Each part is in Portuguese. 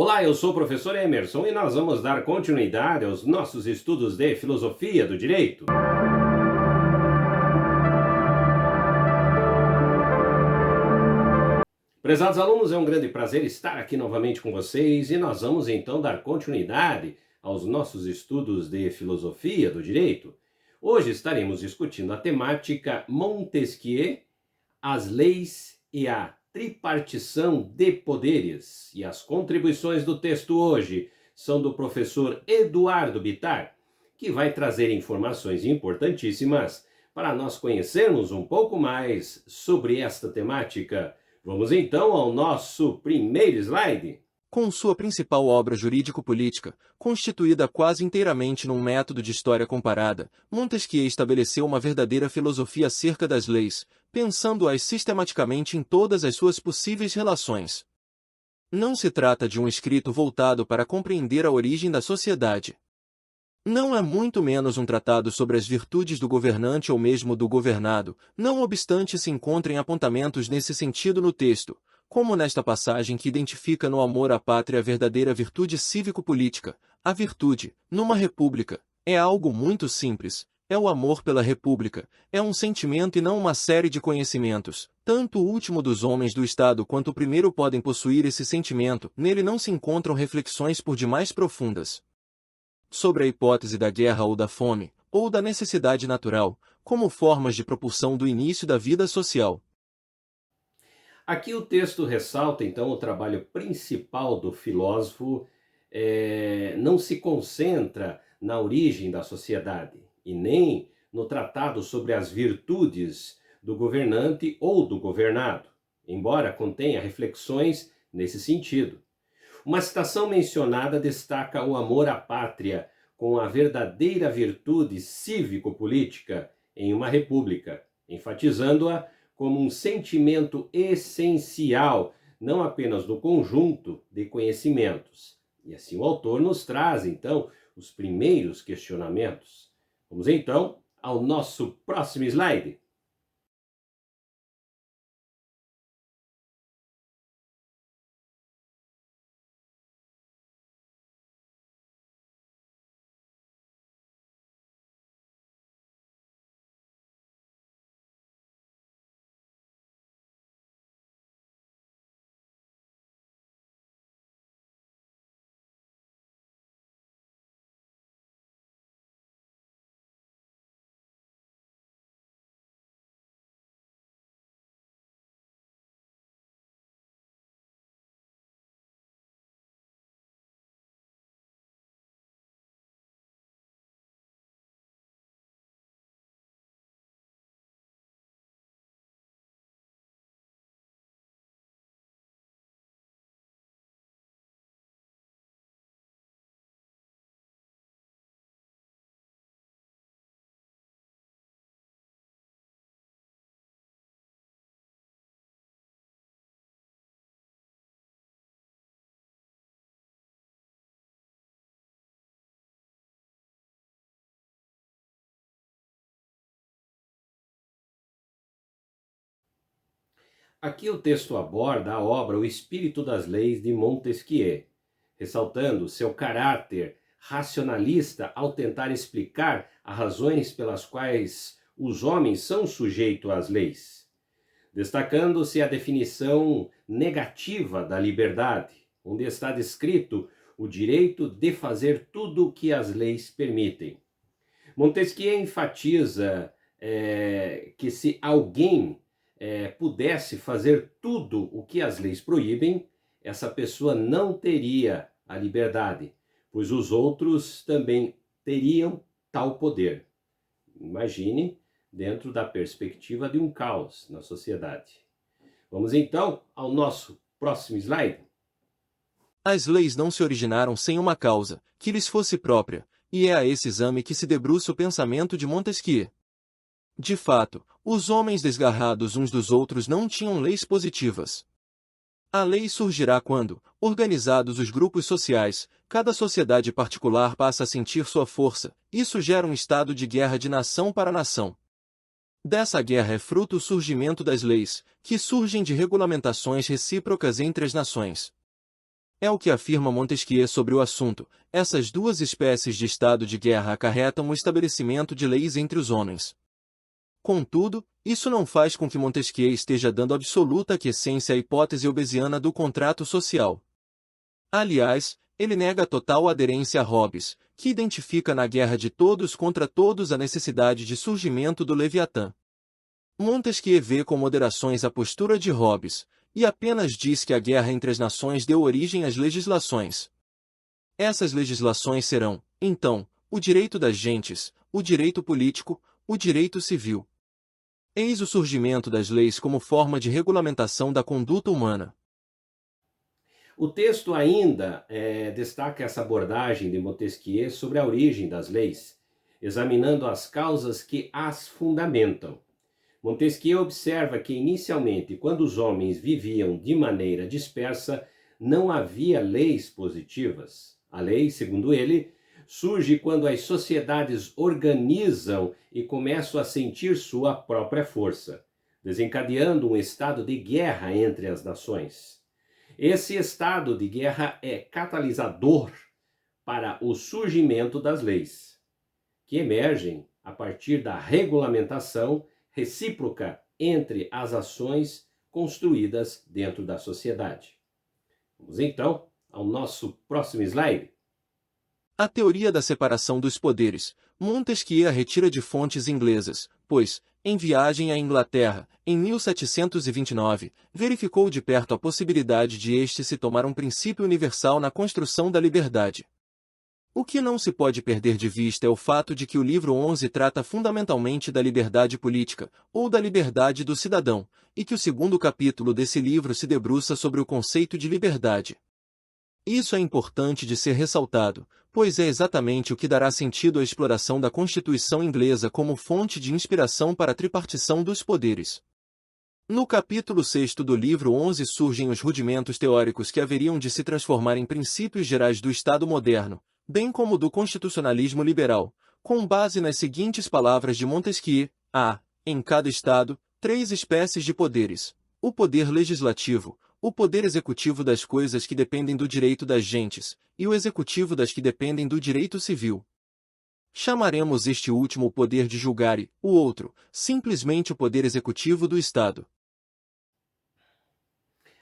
Olá, eu sou o professor Emerson e nós vamos dar continuidade aos nossos estudos de filosofia do direito. Prezados alunos, é um grande prazer estar aqui novamente com vocês e nós vamos então dar continuidade aos nossos estudos de filosofia do direito. Hoje estaremos discutindo a temática Montesquieu, as leis e a tripartição de poderes. E as contribuições do texto hoje são do professor Eduardo Bittar, que vai trazer informações importantíssimas para nós conhecermos um pouco mais sobre esta temática. Vamos então ao nosso primeiro slide. Com sua principal obra jurídico-política, constituída quase inteiramente num método de história comparada, Montesquieu estabeleceu uma verdadeira filosofia acerca das leis, pensando-as sistematicamente em todas as suas possíveis relações. Não se trata de um escrito voltado para compreender a origem da sociedade. Não é muito menos um tratado sobre as virtudes do governante ou mesmo do governado, não obstante se encontrem apontamentos nesse sentido no texto, como nesta passagem que identifica no amor à pátria a verdadeira virtude cívico-política. A virtude, numa república, é algo muito simples, é o amor pela república, é um sentimento e não uma série de conhecimentos. Tanto o último dos homens do Estado quanto o primeiro podem possuir esse sentimento, nele não se encontram reflexões por demais profundas sobre a hipótese da guerra ou da fome, ou da necessidade natural, como formas de propulsão do início da vida social. Aqui o texto ressalta então o trabalho principal do filósofo, não se concentra na origem da sociedade e nem no tratado sobre as virtudes do governante ou do governado, embora contenha reflexões nesse sentido. Uma citação mencionada destaca o amor à pátria como a verdadeira virtude cívico-política em uma república, enfatizando-a como um sentimento essencial, não apenas no conjunto de conhecimentos. E assim o autor nos traz, então, os primeiros questionamentos. Vamos então ao nosso próximo slide. Aqui o texto aborda a obra O Espírito das Leis de Montesquieu, ressaltando seu caráter racionalista ao tentar explicar as razões pelas quais os homens são sujeitos às leis, destacando-se a definição negativa da liberdade, onde está descrito o direito de fazer tudo o que as leis permitem. Montesquieu enfatiza que se alguém pudesse fazer tudo o que as leis proíbem, essa pessoa não teria a liberdade, pois os outros também teriam tal poder. Imagine dentro da perspectiva de um caos na sociedade. Vamos então ao nosso próximo slide. As leis não se originaram sem uma causa, que lhes fosse própria, e é a esse exame que se debruça o pensamento de Montesquieu. De fato, os homens desgarrados uns dos outros não tinham leis positivas. A lei surgirá quando, organizados os grupos sociais, cada sociedade particular passa a sentir sua força. Isso gera um estado de guerra de nação para nação. Dessa guerra é fruto o surgimento das leis, que surgem de regulamentações recíprocas entre as nações. É o que afirma Montesquieu sobre o assunto. Essas duas espécies de estado de guerra acarretam o estabelecimento de leis entre os homens. Contudo, isso não faz com que Montesquieu esteja dando absoluta aquiescência à hipótese hobbesiana do contrato social. Aliás, ele nega total aderência a Hobbes, que identifica na guerra de todos contra todos a necessidade de surgimento do Leviatã. Montesquieu vê com moderações a postura de Hobbes, e apenas diz que a guerra entre as nações deu origem às legislações. Essas legislações serão, então, o direito das gentes, o direito político, o direito civil. Eis o surgimento das leis como forma de regulamentação da conduta humana. O texto ainda destaca essa abordagem de Montesquieu sobre a origem das leis, examinando as causas que as fundamentam. Montesquieu observa que, inicialmente, quando os homens viviam de maneira dispersa, não havia leis positivas. A lei, segundo ele, surge quando as sociedades organizam e começam a sentir sua própria força, desencadeando um estado de guerra entre as nações. Esse estado de guerra é catalisador para o surgimento das leis, que emergem a partir da regulamentação recíproca entre as ações construídas dentro da sociedade. Vamos então ao nosso próximo slide. A teoria da separação dos poderes. Montesquieu a retira de fontes inglesas, pois, em viagem à Inglaterra, em 1729, verificou de perto a possibilidade de este se tomar um princípio universal na construção da liberdade. O que não se pode perder de vista é o fato de que o livro 11 trata fundamentalmente da liberdade política, ou da liberdade do cidadão, e que o segundo capítulo desse livro se debruça sobre o conceito de liberdade. Isso é importante de ser ressaltado, pois é exatamente o que dará sentido à exploração da Constituição inglesa como fonte de inspiração para a tripartição dos poderes. No capítulo 6 do livro 11 surgem os rudimentos teóricos que haveriam de se transformar em princípios gerais do Estado moderno, bem como do constitucionalismo liberal, com base nas seguintes palavras de Montesquieu: há, em cada Estado, 3 espécies de poderes: o poder legislativo, o poder executivo das coisas que dependem do direito das gentes, e o executivo das que dependem do direito civil. Chamaremos este último o poder de julgar e, o outro, simplesmente o poder executivo do Estado.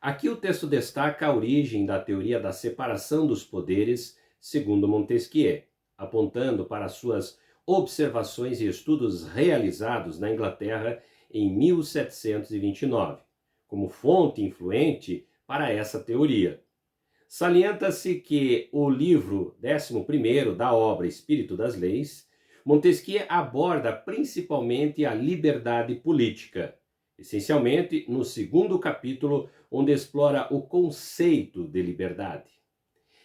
Aqui o texto destaca a origem da teoria da separação dos poderes, segundo Montesquieu, apontando para suas observações e estudos realizados na Inglaterra em 1729. Como fonte influente para essa teoria. Salienta-se que o livro 11º da obra Espírito das Leis, Montesquieu aborda principalmente a liberdade política, essencialmente no segundo capítulo, onde explora o conceito de liberdade.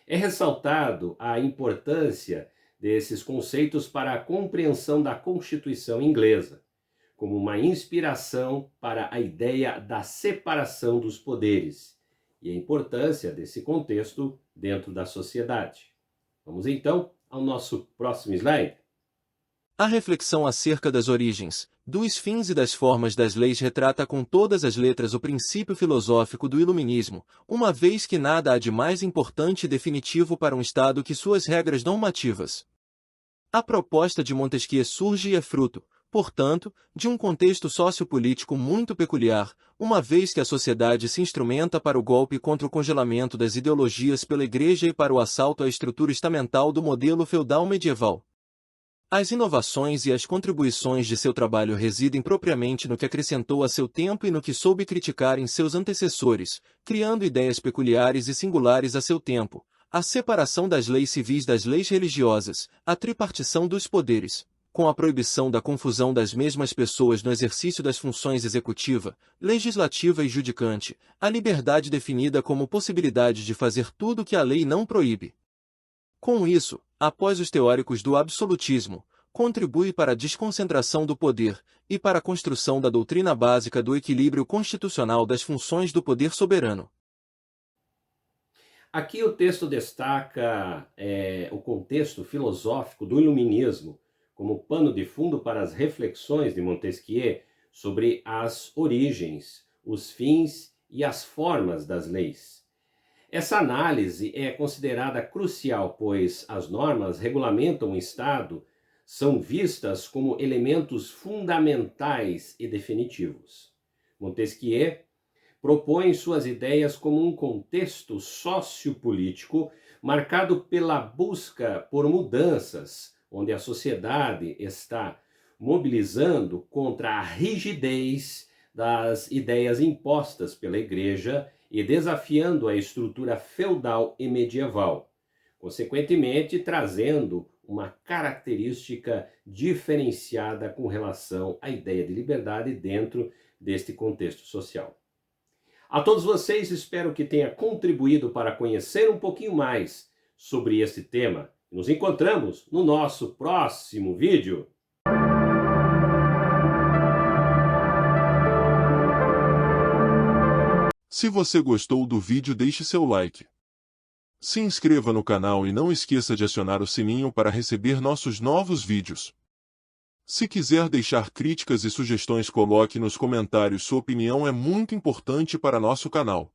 É ressaltado a importância desses conceitos para a compreensão da Constituição inglesa, como uma inspiração para a ideia da separação dos poderes e a importância desse contexto dentro da sociedade. Vamos então ao nosso próximo slide. A reflexão acerca das origens, dos fins e das formas das leis retrata com todas as letras o princípio filosófico do iluminismo, uma vez que nada há de mais importante e definitivo para um Estado que suas regras normativas. A proposta de Montesquieu surge e é fruto, portanto, de um contexto sociopolítico muito peculiar, uma vez que a sociedade se instrumenta para o golpe contra o congelamento das ideologias pela Igreja e para o assalto à estrutura estamental do modelo feudal medieval. As inovações e as contribuições de seu trabalho residem propriamente no que acrescentou a seu tempo e no que soube criticar em seus antecessores, criando ideias peculiares e singulares a seu tempo: a separação das leis civis das leis religiosas, a tripartição dos poderes, com a proibição da confusão das mesmas pessoas no exercício das funções executiva, legislativa e judicante, a liberdade definida como possibilidade de fazer tudo o que a lei não proíbe. Com isso, após os teóricos do absolutismo, contribui para a desconcentração do poder e para a construção da doutrina básica do equilíbrio constitucional das funções do poder soberano. Aqui o texto destaca o contexto filosófico do iluminismo como pano de fundo para as reflexões de Montesquieu sobre as origens, os fins e as formas das leis. Essa análise é considerada crucial, pois as normas regulamentam o Estado são vistas como elementos fundamentais e definitivos. Montesquieu propõe suas ideias como um contexto sociopolítico marcado pela busca por mudanças, onde a sociedade está mobilizando contra a rigidez das ideias impostas pela Igreja e desafiando a estrutura feudal e medieval, consequentemente trazendo uma característica diferenciada com relação à ideia de liberdade dentro deste contexto social. A todos vocês, espero que tenha contribuído para conhecer um pouquinho mais sobre esse tema. Nos encontramos no nosso próximo vídeo. Se você gostou do vídeo, deixe seu like. Se inscreva no canal e não esqueça de acionar o sininho para receber nossos novos vídeos. Se quiser deixar críticas e sugestões, coloque nos comentários. Sua opinião é muito importante para nosso canal.